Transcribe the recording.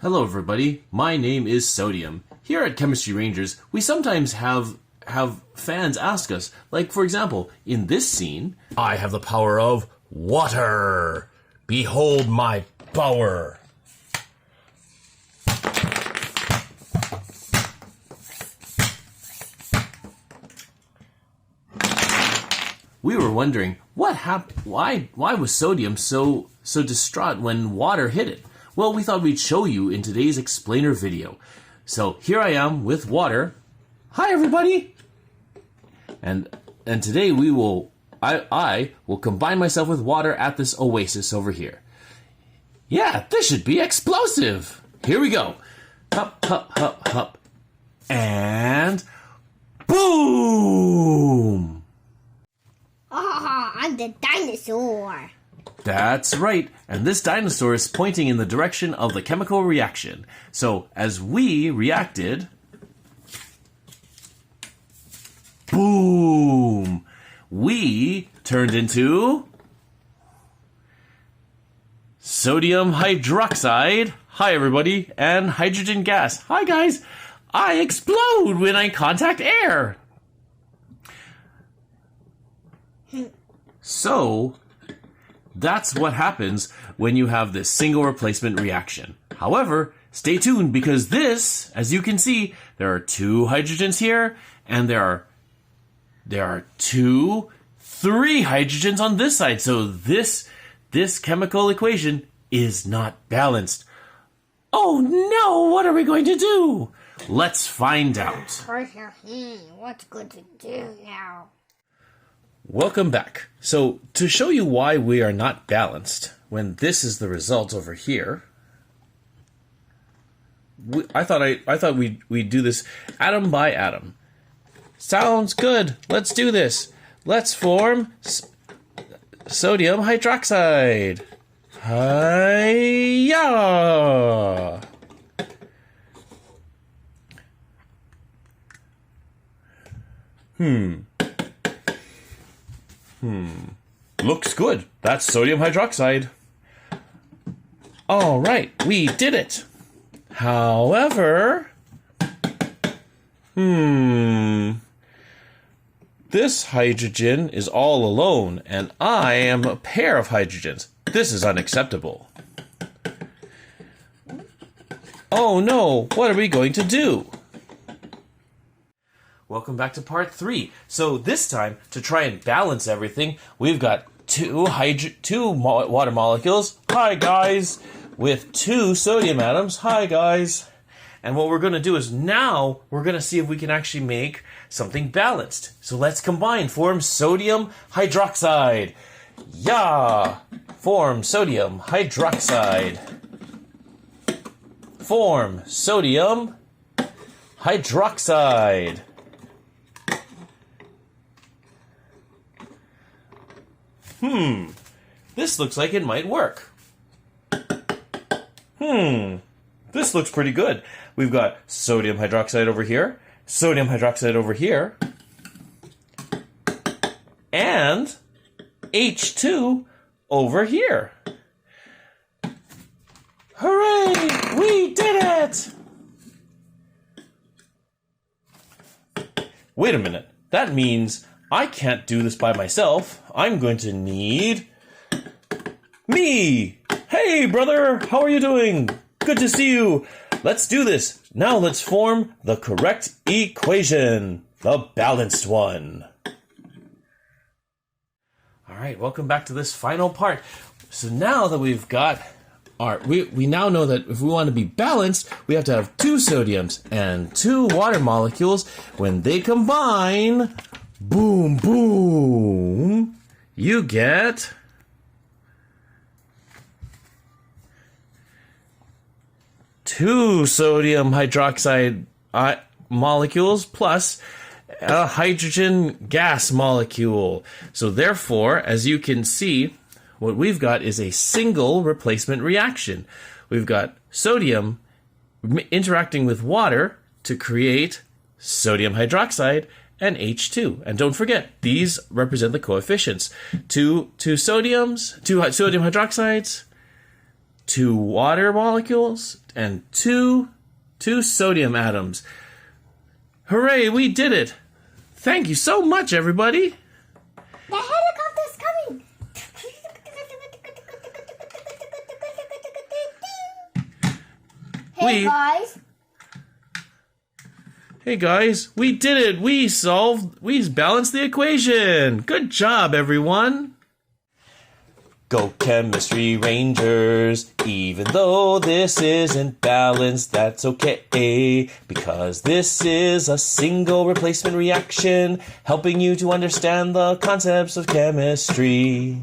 Hello everybody, my name is Sodium. Here at Chemistry Rangers, we sometimes have fans ask us, like for example, in this scene, I have the power of water. Behold my power. We were wondering what happened. Why was Sodium so distraught when water hit it? Well, we thought we'd show you in today's explainer video. So here I am with water. Hi everybody. And today I will combine myself with water at this oasis over here. Yeah, this should be explosive. Here we go. Hup, hup, hup, hup. And boom! Ah, I'm the dinosaur. That's right, and this dinosaur is pointing in the direction of the chemical reaction. So, as we reacted, boom! We turned into sodium hydroxide, hi everybody, and hydrogen gas, hi guys! I explode when I contact air! So, that's what happens when you have this single replacement reaction. However, stay tuned because this, as you can see, there are two hydrogens here, and there are three hydrogens on this side. So this chemical equation is not balanced. Oh no, what are we going to do? Let's find out. What's good to do now? Welcome back. So, to show you why we are not balanced, when this is the result over here, I thought we'd do this atom by atom. Sounds good. Let's do this. Let's form sodium hydroxide. Hi-ya! Looks good. That's sodium hydroxide. All right, we did it. However, this hydrogen is all alone, and I am a pair of hydrogens. This is unacceptable. Oh no, what are we going to do? Welcome back to part 3. So this time, to try and balance everything, we've got two water molecules, hi guys, with 2 sodium atoms, hi guys. And what we're going to do is now we're going to see if we can actually make something balanced. So let's combine, form sodium hydroxide. Yeah! Form sodium hydroxide. Form sodium hydroxide. This looks like it might work. This looks pretty good. We've got sodium hydroxide over here, sodium hydroxide over here, and H2 over here. Hooray! We did it! Wait a minute. That means I can't do this by myself. I'm going to need me. Hey, brother, how are you doing? Good to see you. Let's do this. Now let's form the correct equation, the balanced one. All right, welcome back to this final part. So now that we've got we now know that if we want to be balanced, we have to have 2 sodiums and 2 water molecules. When they combine, boom, boom, you get two sodium hydroxide molecules plus a hydrogen gas molecule. So therefore, as you can see, what we've got is a single replacement reaction. We've got sodium interacting with water to create sodium hydroxide and H2. And don't forget, these represent the coefficients. Two sodium hydroxides, 2 water molecules, and two sodium atoms. Hooray, we did it! Thank you so much, everybody! The helicopter's coming! Hey guys, we did it! We balanced the equation! Good job, everyone! Go Chemistry Rangers! Even though this isn't balanced, that's okay, because this is a single replacement reaction, helping you to understand the concepts of chemistry.